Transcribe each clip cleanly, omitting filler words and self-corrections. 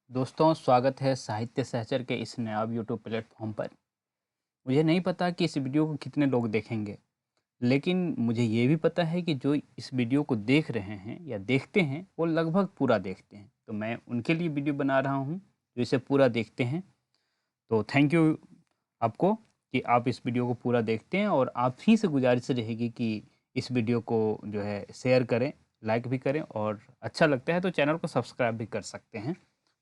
दोस्तों, स्वागत है साहित्य सहचर के इस नायाब यूट्यूब प्लेटफॉर्म पर। मुझे नहीं पता कि इस वीडियो को कितने लोग देखेंगे, लेकिन मुझे ये भी पता है कि जो इस वीडियो को देख रहे हैं या देखते हैं, वो लगभग पूरा देखते हैं। तो मैं उनके लिए वीडियो बना रहा हूँ, जो इसे पूरा देखते हैं। तो थैंक यू आपको कि आप इस वीडियो को पूरा देखते हैं, और आप ही से गुजारिश रहेगी कि इस वीडियो को जो है शेयर करें, लाइक भी करें, और अच्छा लगता है तो चैनल को सब्सक्राइब भी कर सकते हैं।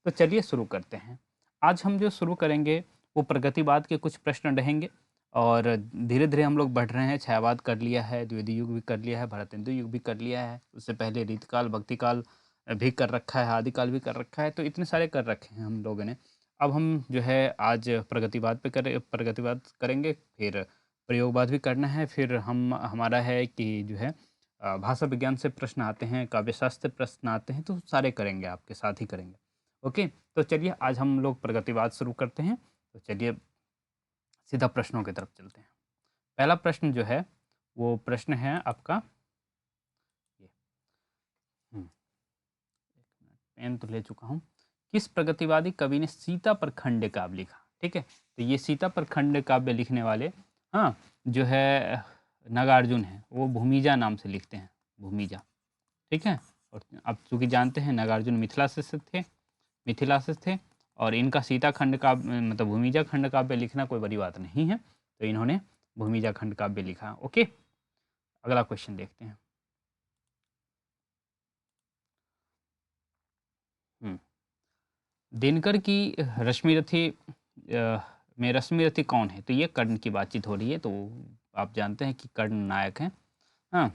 तो चलिए शुरू करते हैं। आज हम जो शुरू करेंगे वो प्रगतिवाद के कुछ प्रश्न रहेंगे, और धीरे धीरे हम लोग बढ़ रहे हैं। छायावाद कर लिया है, द्विवेदी युग भी कर लिया है, भारतेंदु युग भी कर लिया है, उससे पहले रीतकाल, भक्तिकाल भी कर रखा है, आदिकाल भी कर रखा है। तो इतने सारे कर रखे हैं हम लोगों ने। अब हम जो है आज प्रगतिवाद करेंगे, फिर प्रयोगवाद भी करना है, फिर हम हमारा है कि जो है भाषा विज्ञान से प्रश्न आते हैं, काव्यशास्त्र प्रश्न आते हैं, तो सारे करेंगे, आपके साथ ही करेंगे। ओके, तो चलिए आज हम लोग प्रगतिवाद शुरू करते हैं। तो चलिए सीधा प्रश्नों की तरफ चलते हैं। पहला प्रश्न जो है वो प्रश्न है आपका ये। पेन तो ले चुका हूँ। किस प्रगतिवादी कवि ने सीता पर खंड काव्य लिखा? ठीक है, तो ये सीता पर खंड काव्य लिखने वाले, हाँ, जो है नागार्जुन है। वो भूमिजा नाम से लिखते हैं, भूमिजा। ठीक है, और आप चूंकि जानते हैं नागार्जुन मिथिला से थे, और इनका सीता खंड काव्य मतलब भूमिजा खंड काव्य लिखना कोई बड़ी बात नहीं है, तो इन्होंने भूमिजा खंड काव्य लिखा। ओके, अगला क्वेश्चन देखते हैं। दिनकर की रश्मिरथी में रश्मिरथी कौन है? तो ये कर्ण की बातचीत हो रही है, तो आप जानते हैं कि कर्ण नायक हैं। हाँ,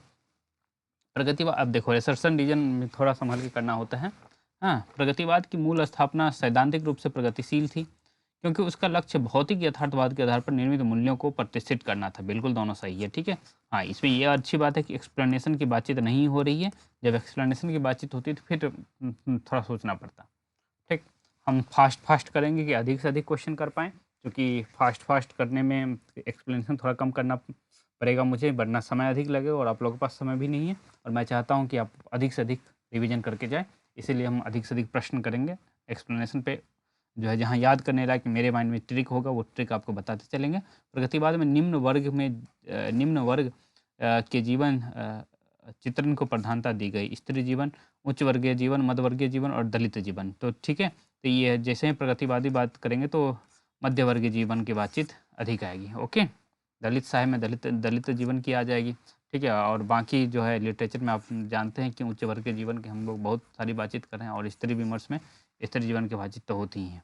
प्रगतिवाद, अब देखो रिसर्शन रीजन में थोड़ा संभल के करना होता है। हाँ, प्रगतिवाद की मूल स्थापना सैद्धांतिक रूप से प्रगतिशील थी, क्योंकि उसका लक्ष्य भौतिक यथार्थवाद के आधार पर निर्मित मूल्यों को प्रतिष्ठित करना था। बिल्कुल दोनों सही है, ठीक है। हाँ, इसमें यह अच्छी बात है कि एक्सप्लेनेशन की बातचीत नहीं हो रही है। जब एक्सप्लेनेशन की बातचीत होती है तो फिर थोड़ा सोचना पड़ता। ठीक, हम फास्ट फास्ट करेंगे कि अधिक से अधिक क्वेश्चन कर पाएँ, क्योंकि फास्ट फास्ट करने में एक्सप्लेनेशन थोड़ा कम करना पड़ेगा मुझे, वरना समय अधिक लगेगा और आप लोगों के पास समय भी नहीं है, और मैं चाहता हूँ कि आप अधिक से अधिक रिवीजन करके जाएँ। इसीलिए हम अधिक से अधिक प्रश्न करेंगे एक्सप्लेनेशन पे, जो है जहाँ याद करने लायक मेरे माइंड में ट्रिक होगा वो ट्रिक आपको बताते चलेंगे। प्रगतिवाद में निम्न वर्ग के जीवन चित्रण को प्रधानता दी गई। स्त्री जीवन, उच्च वर्गीय जीवन, मध्य वर्गीय जीवन और दलित जीवन। तो ठीक है, तो ये जैसे ही प्रगतिवादी बात करेंगे तो मध्य वर्गीय जीवन की बातचीत अधिक आएगी। ओके, दलित साहित्य में दलित दलित जीवन की आ जाएगी। ठीक है, और बाकी जो है लिटरेचर में आप जानते हैं कि उच्च वर्ग के जीवन की हम लोग बहुत सारी बातचीत कर रहे हैं, और स्त्री विमर्श में स्त्री जीवन की बातचीत तो होती ही है।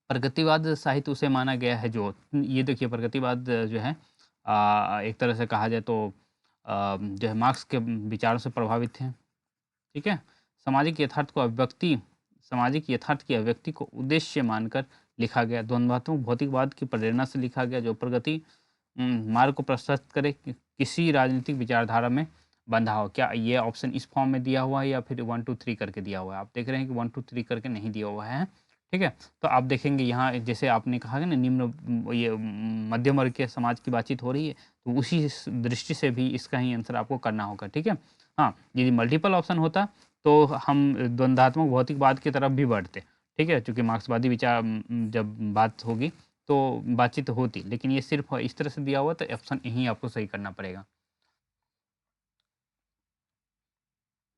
प्रगतिवाद साहित्य उसे माना गया है जो, ये देखिए प्रगतिवाद जो है एक तरह से कहा जाए तो जो है मार्क्स के विचारों से प्रभावित है। ठीक है, सामाजिक यथार्थ को अभिव्यक्ति सामाजिक यथार्थ की अभिव्यक्ति को उद्देश्य मानकर लिखा गया। द्वंद्वात्मक भौतिकवाद की प्रेरणा से लिखा गया, जो प्रगति मार्ग को प्रशस्त करे, किसी राजनीतिक विचारधारा में बंधा हो। क्या ये ऑप्शन इस फॉर्म में दिया हुआ है या फिर 1 2 3 करके दिया हुआ है? आप देख रहे हैं कि 1 2 3 करके नहीं दिया हुआ है। ठीक है, तो आप देखेंगे यहाँ जैसे आपने कहा ना निम्न ये मध्यम वर्ग के समाज की बातचीत हो रही है, तो उसी दृष्टि से भी इसका ही आंसर आपको करना होगा। ठीक है, हाँ, यदि मल्टीपल ऑप्शन होता तो हम द्वंद्वात्मक भौतिकवाद की तरफ भी बढ़ते। ठीक है, चूँकि मार्क्सवादी विचार जब बात होगी तो बातचीत होती, लेकिन ये सिर्फ इस तरह से दिया हुआ तो ऑप्शन यहीं आपको सही करना पड़ेगा।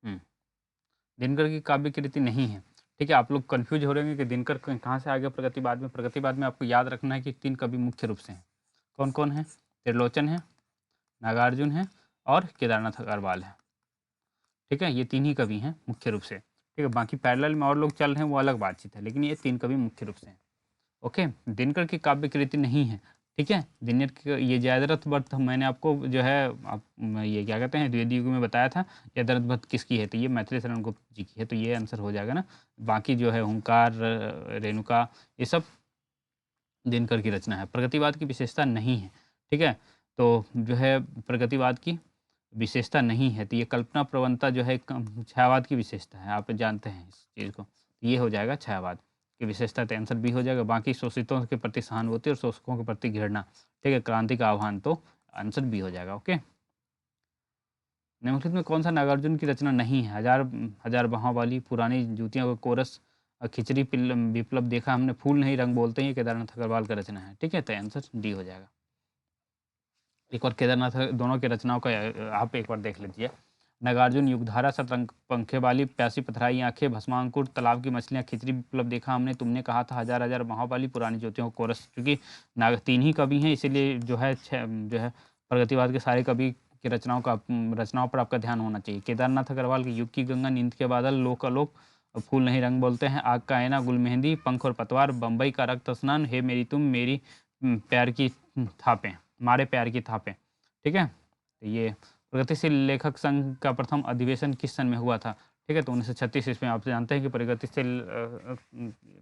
हुँ, दिनकर की काव्य कृति नहीं है। ठीक है, आप लोग कन्फ्यूज़ हो रहे होंगे कि दिनकर कहाँ से आ गया प्रगतिवाद में। प्रगतिवाद में आपको याद रखना है कि 3 कवि मुख्य रूप से हैं। कौन-कौन हैं? त्रिलोचन है, नागार्जुन है और केदारनाथ अग्रवाल है। ठीक है, ये 3 ही कवि हैं मुख्य रूप से। ठीक है, बाकी पैरेलल में और लोग चल रहे हैं वो अलग बातचीत है, लेकिन ये 3 कवि मुख्य रूप से हैं। ओके, दिनकर की काव्य कृति नहीं है। ठीक है, दिनकर की ये जयद्रथ वध मैंने आपको जो है ये क्या कहते हैं द्विवेदी युग में बताया था। जयद्रथ वध किसकी है? तो ये मैथिली शरण गुप्त जी की है, तो ये आंसर हो जाएगा ना। बाकी जो है हुंकार, रेणुका, ये सब दिनकर की रचना है। प्रगतिवाद की विशेषता नहीं है। ठीक है, तो जो है प्रगतिवाद की विशेषता नहीं है, तो ये कल्पना प्रवणता जो है छायावाद की विशेषता है। आप जानते हैं इस चीज़ को, ये हो जाएगा छायावाद की विशेषता, तो आंसर बी हो जाएगा। बाकी शोषितों के प्रति सहानुभूति और शोषकों के प्रति घृणा। ठीक है, क्रांति का आह्वान, तो आंसर बी हो जाएगा। ओके, निम्नलिखित में कौन सा नागार्जुन की रचना नहीं है? हजार हजार बहाव वाली, पुरानी जूतियों का कोरस, खिचड़ी विप्लव देखा हमने, फूल नहीं रंग बोलते हैं, ये केदारनाथ अग्रवाल का रचना है। ठीक है, तो आंसर डी हो जाएगा। एक बार केदारनाथ दोनों की रचनाओं का आप एक बार देख लीजिए। नागार्जुन, युगधारा, शतरंग पंखे वाली, प्यासी पथराई आंखें, भस्मांकुर, तालाब की मछलियां, खिचड़ी विप्लव देखा हमने, तुमने कहा था, हजार हजार महाबली, पुरानी ज्योतियों कोरस। क्योंकि नाग 3 ही कवि हैं, इसीलिए जो है जो है प्रगतिवाद के सारे कवि की रचनाओं पर आपका ध्यान होना चाहिए। केदारनाथ अग्रवाल की युग की गंगा, नींद के बादल, लोक आलोक, फूल नहीं रंग बोलते हैं, आग का आईना, गुल मेहंदी, पंख और पतवार, बम्बई का रक्त स्नान, हे मेरी तुम, मेरी प्यार की थापें, मारे प्यार की थापें। ठीक है, तो ये प्रगतिशील लेखक संघ का प्रथम अधिवेशन किस सन में हुआ था? ठीक है, तो 1936 ईस्वी में। आप जानते हैं कि प्रगतिशील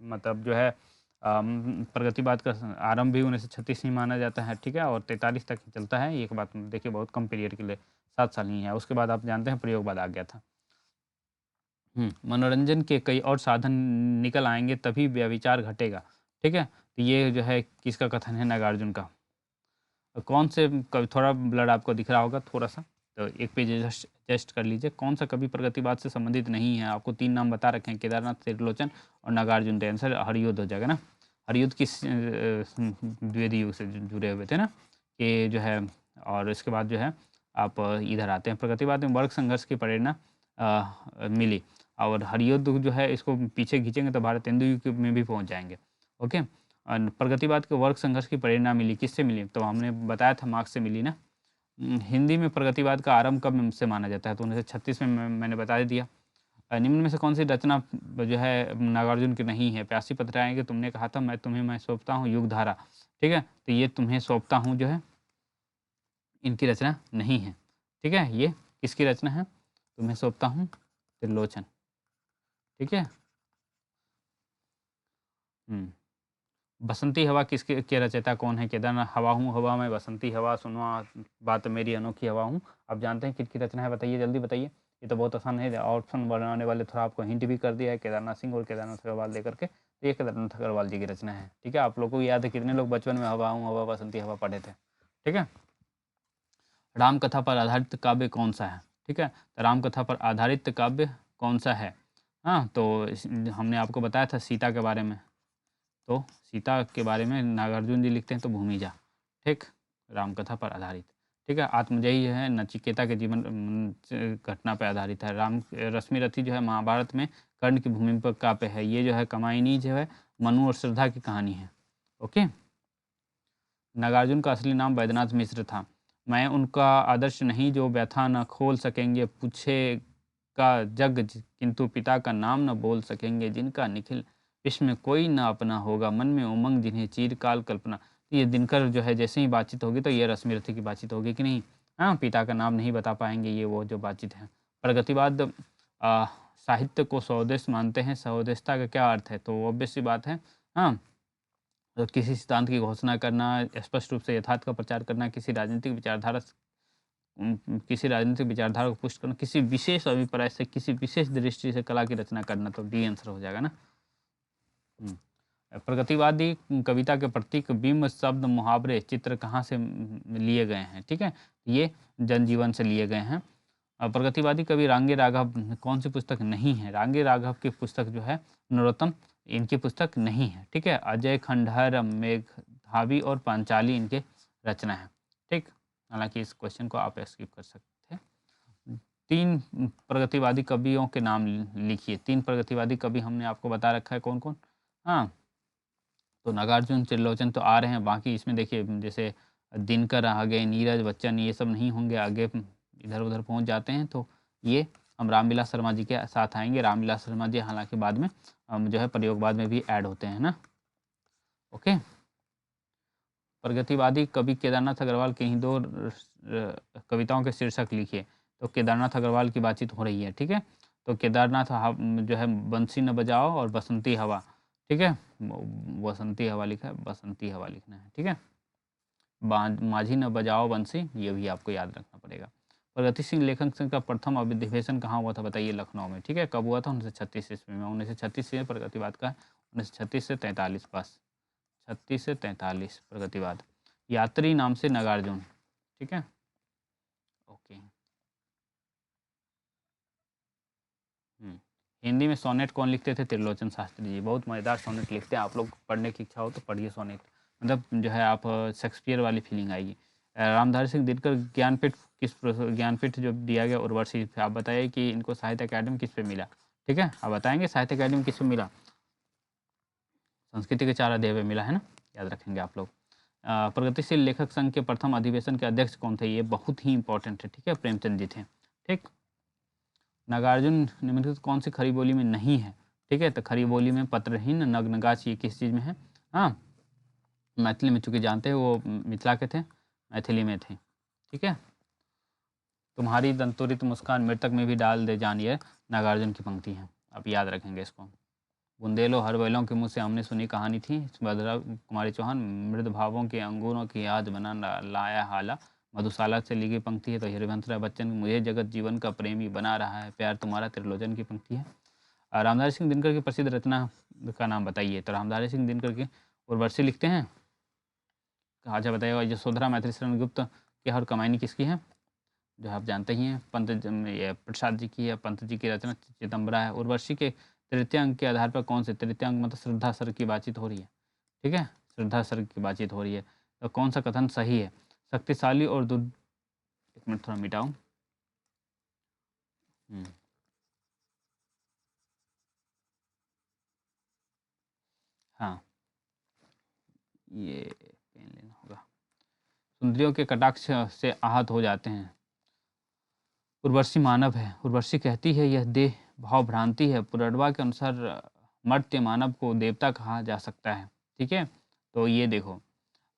मतलब जो है प्रगतिवाद का आरंभ भी 1936 ही माना जाता है। ठीक है, और 43 तक ही चलता है। एक बात देखिए, बहुत कम पीरियड के लिए 7 साल ही है। उसके बाद आप जानते हैं प्रयोगवाद आ गया था। मनोरंजन के कई और साधन निकल आएंगे तभी व्यभिचार घटेगा। ठीक है, तो ये जो है किसका कथन है? नागार्जुन का। कौन से कवि, थोड़ा ब्लड आपको दिख रहा होगा थोड़ा सा, तो एक पेज एडजस्ट कर लीजिए। कौन सा कवि प्रगतिवाद से संबंधित नहीं है? आपको 3 नाम बता रखे हैं, केदारनाथ, त्रिलोचन और नागार्जुन। तो आंसर हरियुद्ध हो जाएगा ना। हरियुद्ध किस द्विवेदी युग से जुड़े हुए थे ना, कि जो है। और इसके बाद जो है आप इधर आते हैं, प्रगतिवाद में वर्ग संघर्ष की प्रेरणा मिली। और हरियुद्ध जो है, इसको पीछे खींचेंगे तो भारतेंदु युग में भी पहुंच जाएंगे। ओके, प्रगतिवाद के वर्ग संघर्ष की प्रेरणा मिली, किससे मिली? तो हमने बताया था मार्क्स से मिली ना। हिंदी में प्रगतिवाद का आरंभ कब से माना जाता है? तो 1936 में मैंने बता दिया। निम्न में से कौन सी रचना जो है नागार्जुन की नहीं है? प्यासी पथराएं कि तुमने कहा था, मैं तुम्हें मैं सौंपता हूँ, युगधारा। ठीक है, तो ये तुम्हें सौंपता हूँ जो है, इनकी रचना नहीं है। ठीक है, ये किसकी रचना है? तुम्हें सौंपता हूँ, त्रिलोचन। ठीक है। बसंती हवा किसके के रचयिता कौन है? केदारनाथ। हवा हूँ हवा में, बसंती हवा, सुनवा बात मेरी अनोखी हवा हूँ। आप जानते हैं किसकी रचना है? बताइए, जल्दी बताइए। ये तो बहुत आसान है, ऑप्शन बनाने वाले थोड़ा आपको हिंट भी कर दिया है, केदारनाथ सिंह और केदारनाथ अग्रवाल लेकर के। तो ये केदारनाथ अग्रवाल जी की रचना है। ठीक है, आप लोगों को याद है, कितने लोग बचपन में हवा हूँ हवा, बसंती हवा पढ़े थे? ठीक है। रामकथा पर आधारित काव्य कौन सा है? ठीक है, तो रामकथा पर आधारित काव्य कौन सा है? हाँ, तो हमने आपको बताया था सीता के बारे में। तो सीता के बारे में नागार्जुन जी लिखते हैं, तो भूमिजा। ठीक, रामकथा पर आधारित। ठीक है, आत्मजयी है, नचिकेता के जीवन घटना पर आधारित है। रश्मि रथी जो है महाभारत में कर्ण की भूमि पर काव्य है। ये जो है कमायनी जो है मनु और श्रद्धा की कहानी है। ओके। नागार्जुन का असली नाम वैद्यनाथ मिश्र था। मैं उनका आदर्श नहीं जो व्यथा न खोल सकेंगे, पूछेगा जग किंतु पिता का नाम न बोल सकेंगे, जिनका निखिल विश्व में कोई न अपना होगा, मन में उमंग जिन्हें चीरकाल कल्पना। तो ये दिनकर जो है जैसे ही बातचीत होगी, तो ये रश्मि रथी की बातचीत होगी कि नहीं? हाँ, पिता का नाम नहीं बता पाएंगे, ये वो जो बातचीत है। प्रगतिवाद साहित्य को स्वदेश मानते हैं। स्वदेशता का क्या अर्थ है? तो ऑब्वियस सी बात है, हाँ, तो किसी सिद्धांत की घोषणा करना, स्पष्ट रूप से यथार्थ का प्रचार करना, किसी राजनीतिक विचारधारा को पुष्ट करना, किसी विशेष अभिप्राय से, किसी विशेष दृष्टि से कला की रचना करना। तो डी आंसर हो जाएगा ना। प्रगतिवादी कविता के प्रतीक बिंब, शब्द, मुहावरे, चित्र कहाँ से लिए गए हैं? ठीक है, ये जनजीवन से लिए गए हैं। प्रगतिवादी कवि रांगे राघव कौन सी पुस्तक नहीं है? रांगे राघव की पुस्तक जो है नरोत्तम, इनकी पुस्तक नहीं है। ठीक है, अजय खंडहर, मेघधावी और पांचाली इनके रचना है। ठीक, हालांकि इस क्वेश्चन को आप स्किप कर सकते हैं। 3 प्रगतिवादी कवियों के नाम लिखिए। 3 प्रगतिवादी कवि हमने आपको बता रखा है कौन कौन। हाँ, तो नागार्जुन, त्रिलोचन तो आ रहे हैं। बाकी इसमें देखिए, जैसे दिनकर आ गए, नीरज बच्चन, ये सब नहीं होंगे, आगे इधर उधर पहुंच जाते हैं। तो ये हम रामविलास शर्मा जी के साथ आएंगे। रामविलास शर्मा जी हालांकि बाद में जो है प्रयोगवाद में भी ऐड होते हैं ना। ओके। प्रगतिवादी कवि केदारनाथ अग्रवाल के ही 2 कविताओं के शीर्षक लिखिए। तो केदारनाथ अग्रवाल की बातचीत हो रही है। ठीक है, तो केदारनाथ जो है बंसी न बजाओ और बसंती हवा। ठीक है, बसंती हवा लिखा है, बसंती हवा लिखना है। ठीक है, माझी न बजाओ बंसी, ये भी आपको याद रखना पड़ेगा। प्रगतिशील लेखक संघ का प्रथम अधिवेशन कहाँ हुआ था? बताइए, लखनऊ में। ठीक है, कब हुआ था? 1936 ईस्वी में। 1936 से प्रगतिवाद का 1936 से 43, बस 36 से 43 प्रगतिवाद। यात्री नाम से नागार्जुन। ठीक है, ओके। हिंदी में सोनेट कौन लिखते थे? त्रिलोचन शास्त्री जी। बहुत मज़ेदार सोनेट लिखते हैं। आप लोग पढ़ने की इच्छा हो तो पढ़िए सोनेट, मतलब जो है आप शेक्सपियर वाली फीलिंग आएगी। रामधारी सिंह दिनकर ज्ञानपीठ ज्ञानपीठ जो दिया गया उर्वशी, आप बताइए कि इनको साहित्य अकादमी किस पे मिला? ठीक है, आप बताएंगे साहित्य अकादमी किस पे मिला? संस्कृति के 4 अध्याय पे मिला है ना, याद रखेंगे आप लोग। प्रगतिशील लेखक संघ के प्रथम अधिवेशन के अध्यक्ष कौन थे? ये बहुत ही इंपॉर्टेंट है, ठीक है, प्रेमचंद जी थे। ठीक, नागार्जुन निम्नलिखित कौन सी खड़ी बोली में नहीं है? ठीक है, तो खड़ी बोली में पत्रहीन, नग्नगाछ, ये किस चीज़ में है? हाँ, मैथिली में, चूंकि जानते हैं वो मिथिला के थे, मैथिली में थे। ठीक है, तुम्हारी दंतुरित मुस्कान मृतक में भी डाल दे जान, ये नागार्जुन की पंक्ति है, आप याद रखेंगे इसको। बुंदेलो हर बैलों के मुँह से हमने सुनी कहानी थी, भद्रा कुमारी चौहान, मृद भावों के अंगूरों की याद बना लाया हाला, मधुशाला से ली गई पंक्ति है। तो हरिवंश राय बच्चन, मुझे जगत जीवन का प्रेमी बना रहा है प्यार तुम्हारा, त्रिलोचन की पंक्ति है। रामधारी सिंह दिनकर की प्रसिद्ध रचना का नाम बताइए? तो रामधारी सिंह दिनकर की उर्वशी लिखते हैं। अच्छा बताइएगा, यशोधरा मैथिली शरण गुप्त की हर कमायनी किसकी है? जो आप जानते ही हैं, प्रसाद जी की है। पंत जी की रचना चिदम्बरा है। उर्वशी के तृतीय अंक के आधार पर कौन से, तृतीय अंक मतलब श्रद्धा सर की बातचीत हो रही है, ठीक है, श्रद्धा सर की बातचीत हो रही है, तो कौन सा कथन सही है? शक्तिशाली और एक मिनट थोड़ा मिटाऊं। हाँ, ये पेन लेना होगा। सुंदरियों के कटाक्ष से आहत हो जाते हैं। उर्वशी मानव है। उर्वशी कहती है यह देह भाव भ्रांति है। पुरडवा के अनुसार मर्त्य मानव को देवता कहा जा सकता है। ठीक है, तो ये देखो,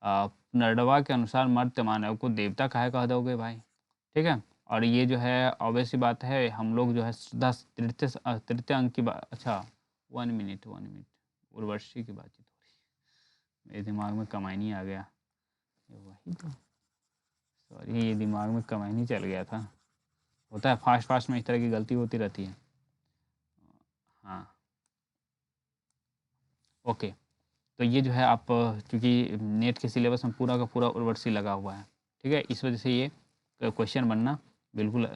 पुनर्डवा के अनुसार मर्त्य मानव को देवता काहे कह दोगे भाई? ठीक है, और ये जो है ऑब्वियस सी बात है, हम लोग जो है श्रद्धा तृतीय अंक की बात, अच्छा 1 मिनट उर्वशी की बातचीत हो रही है, मेरे दिमाग में कमायनी आ गया, वही तो, सॉरी, ये दिमाग में कमायनी चल गया था। होता है फास्ट में, इस तरह की गलती होती रहती है। हाँ, ओके, तो ये जो है आप, क्योंकि नेट के सिलेबस में पूरा का पूरा उर्वशी लगा हुआ है, ठीक है, इस वजह से ये क्वेश्चन बनना बिल्कुल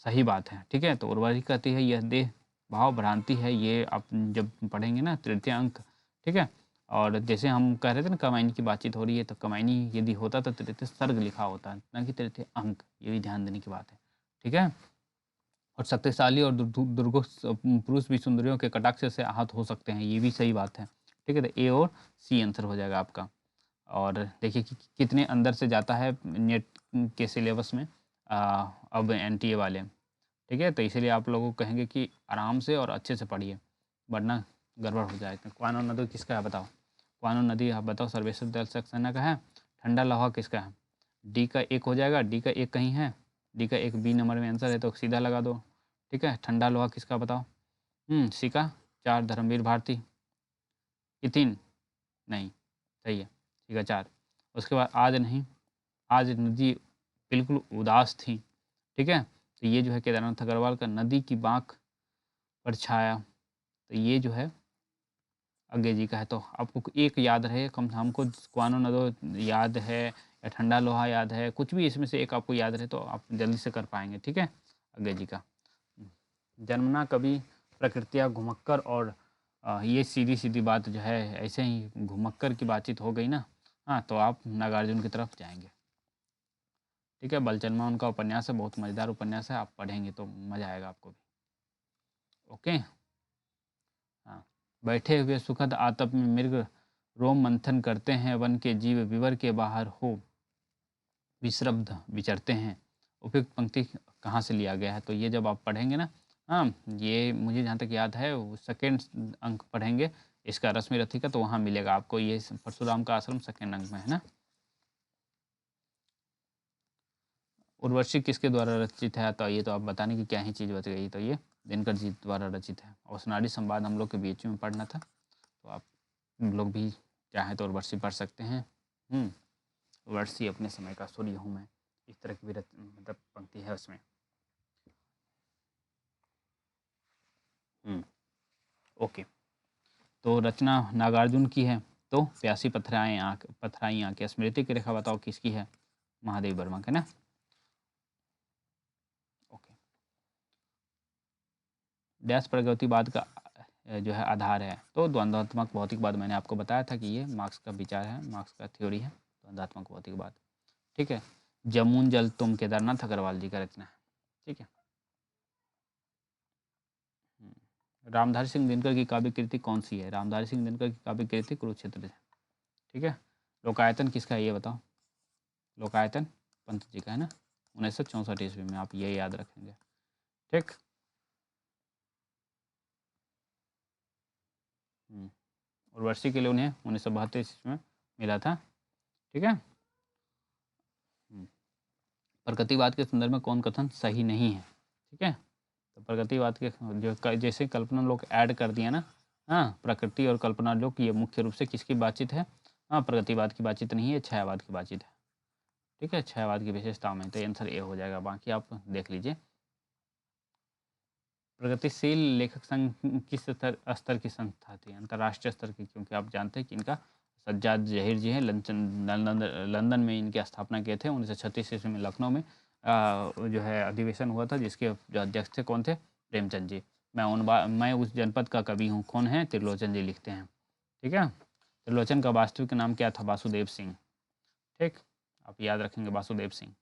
सही बात है। ठीक है, तो उर्वशी कहती है यह देह भाव भ्रांति है, ये आप जब पढ़ेंगे ना तृतीय अंक, ठीक है, और जैसे हम कह रहे थे ना कमायनी की बातचीत हो रही है, तो कमायनी यदि होता तो तृतीय सर्ग लिखा होता, ना कि तृतीय अंक, ये भी ध्यान देने की बात है। ठीक है, और शक्तिशाली और दुर्गो पुरुष भी सुंदरियों के कटाक्ष से आहत हो सकते हैं, ये भी सही बात है। ठीक है, तो ए और सी आंसर हो जाएगा आपका। और देखिए कि कितने अंदर से जाता है नेट के सिलेबस में अब एनटीए वाले। ठीक है, तो इसीलिए आप लोगों को कहेंगे कि आराम से और अच्छे से पढ़िए, वरना गड़बड़ हो जाएगा। क्वानो नदी किसका है बताओ? क्वानो नदी आप बताओ, सर्वेश्वर दयाल सक्सेना का है। ठंडा लोहा किसका है? डी का एक हो जाएगा, डी का एक कहीं है, डी का एक बी नंबर में आंसर है, तो सीधा लगा दो। ठीक है, ठंडा लोहा किसका बताओ? सी का 4 धर्मवीर भारती, ये 3 नहीं, सही है, ठीक है 4। उसके बाद आज नहीं, आज नदी बिल्कुल उदास थी। ठीक है, तो ये जो है केदारनाथ अग्रवाल का नदी की बाँख पर छाया, तो ये जो है अज्ञे जी का है। तो आपको एक याद रहे, कम हमको क्वानो नदो याद है या ठंडा लोहा याद है, कुछ भी इसमें से एक आपको याद रहे तो आप जल्दी से कर पाएंगे। ठीक है, अज्ञे जी का। जन्मना कभी प्रकृतिया घुमक्कर, और ये सीधी सीधी बात जो है, ऐसे ही घुमक्कर की बातचीत हो गई ना, हाँ, तो आप नागार्जुन की तरफ जाएंगे। ठीक है, बलचनमा उनका उपन्यास है, बहुत मज़ेदार उपन्यास है, आप पढ़ेंगे तो मज़ा आएगा आपको भी। ओके, हाँ, बैठे हुए सुखद आतप में मृग रोम मंथन करते हैं, वन के जीव विवर के बाहर हो विश्रब्ध विचरते हैं। उपयुक्त पंक्ति कहाँ से लिया गया है? तो ये जब आप पढ़ेंगे ना, हाँ, ये मुझे जहाँ तक याद है सेकेंड अंक पढ़ेंगे इसका, रश्मि रथी का, तो वहाँ मिलेगा आपको, ये परशुराम का आश्रम सेकेंड अंक में है ना। उर्वशी किसके द्वारा रचित है? तो ये तो आप बताने की क्या ही चीज़ बच गई, तो ये दिनकर जी द्वारा रचित है। और सुनारी संवाद हम लोग के बीच में पढ़ना था, तो आप लोग भी चाहें तो उर्वशी पढ़ सकते हैं। उर्वशी अपने समय का सूर्य हूँ मैं, इस तरह की भी मतलब पंक्ति है उसमें। ओके, तो रचना नागार्जुन की है, तो प्यासी पथराई आँखें, स्मृति की रेखा बताओ किसकी है? महादेव वर्मा का ना। ओके, डैश प्रगतिवाद का जो है आधार है। तो द्वंद्वात्मक भौतिकवाद मैंने आपको बताया था कि ये मार्क्स का विचार है, मार्क्स का थ्योरी है द्वंद्वात्मक भौतिकवाद। ठीक है। जमुन जल तुम केदारनाथ अग्रवाल जी का रचना है। ठीक है। रामधारी सिंह दिनकर की काव्य कृति कौन सी है? रामधारी सिंह दिनकर की काव्य कृति कुरुक्षेत्र है। ठीक है। लोकायतन किसका है ये बताओ? लोकायतन पंत जी का है ना, 1964 ईस्वी में, आप ये याद रखेंगे। ठीक। उर्वशी के लिए उन्हें 1972 ईस्वी में मिला था। ठीक है। प्रगतिवाद के संदर्भ में कौन कथन सही नहीं है? ठीक है। तो प्रगतिवाद के जो जैसे कल्पना लोग ऐड कर दिया ना, हाँ, प्रकृति और कल्पना लोग, ये मुख्य रूप से किसकी बातचीत है? हाँ, प्रगतिवाद की बातचीत नहीं है, छायावाद की बातचीत है। ठीक है, छायावाद की विशेषताओं में, तो आंसर ए हो जाएगा। बाकी आप देख लीजिए। प्रगतिशील लेखक संघ किस स्तर की संस्था थी? अंतर्राष्ट्रीय स्तर की, क्योंकि आप जानते हैं कि इनका सज्जाद जहीर जी हैं, लंदन में इनकी स्थापना किए थे 1936 ईस्वी में लखनऊ में जो है अधिवेशन हुआ था, जिसके जो अध्यक्ष थे कौन थे? प्रेमचंद जी। मैं उस जनपद का कवि हूँ, कौन है? त्रिलोचन जी लिखते हैं। ठीक है। त्रिलोचन का वास्तविक नाम क्या था? वासुदेव सिंह। ठीक, आप याद रखेंगे वासुदेव सिंह।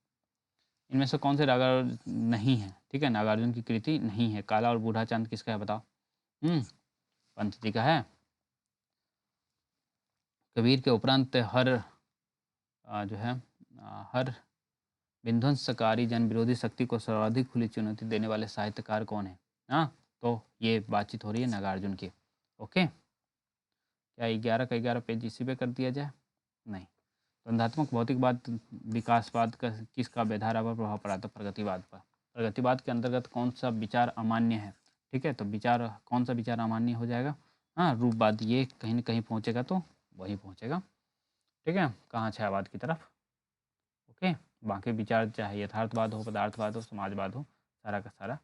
इनमें से कौन से राग नहीं है? ठीक है, नागार्जुन की कृति नहीं है। काला और बूढ़ा चांद किसका है बताओ? पंत जी का है। कबीर के उपरांत जो है हर विध्वंसकारी जन विरोधी शक्ति को सर्वाधिक खुली चुनौती देने वाले साहित्यकार कौन है? हाँ, तो ये बातचीत हो रही है नागार्जुन की। ओके, क्या 11 का 11 पेज इसी पे कर दिया जाए? नहीं। द्वंद्वात्मक भौतिकवाद विकासवाद का किसका बेधारा पर प्रभाव पड़ा था? प्रगतिवाद पर। प्रगतिवाद के अंतर्गत कौन सा विचार अमान्य है? ठीक है, तो विचार कौन सा विचार अमान्य हो जाएगा? हाँ, रूपवाद, ये कहीं ना कहीं पहुंचेगा तो वही पहुंचेगा। ठीक है, कहाँ? छायावाद की तरफ। ओके, बाकी विचार चाहे यथार्थवाद हो, पदार्थवाद हो, समाजवाद हो, सारा का सारा।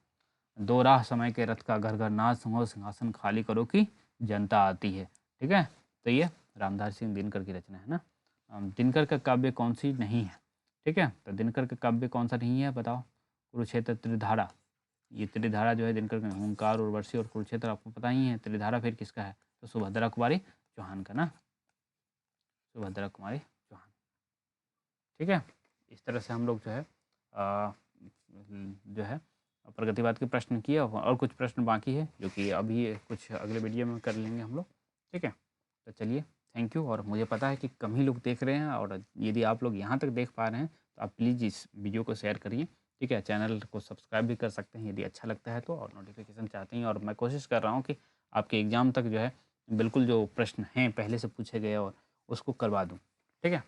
दो राह समय के रथ का, घर घर नाच हो, सिंहासन खाली करो कि जनता आती है। ठीक है, तो ये रामधारी सिंह दिनकर की रचना है ना। दिनकर का काव्य कौन सी नहीं है? ठीक है, तो दिनकर का काव्य कौन सा नहीं है बताओ? कुरुक्षेत्र, त्रिधारा। ये त्रिधारा जो है दिनकर का, ओंकार, उर्वशी और कुरुक्षेत्र आपको पता ही है। त्रिधारा फिर किसका है? तो सुभद्रा कुमारी चौहान का ना, सुभद्रा कुमारी चौहान। ठीक है, इस तरह से हम लोग जो है प्रगतिवाद के प्रश्न किए, और कुछ प्रश्न बाकी है जो कि अभी कुछ अगले वीडियो में कर लेंगे हम लोग। ठीक है, तो चलिए, थैंक यू। और मुझे पता है कि कम ही लोग देख रहे हैं, और यदि आप लोग यहाँ तक देख पा रहे हैं तो आप प्लीज़ इस वीडियो को शेयर करिए। ठीक है, चैनल को सब्सक्राइब भी कर सकते हैं यदि अच्छा लगता है तो, और नोटिफिकेशन चाहते हैं। और मैं कोशिश कर रहा हूँ कि आपके एग्ज़ाम तक जो है बिल्कुल जो प्रश्न हैं पहले से पूछे गए और उसको करवा दूँ। ठीक है।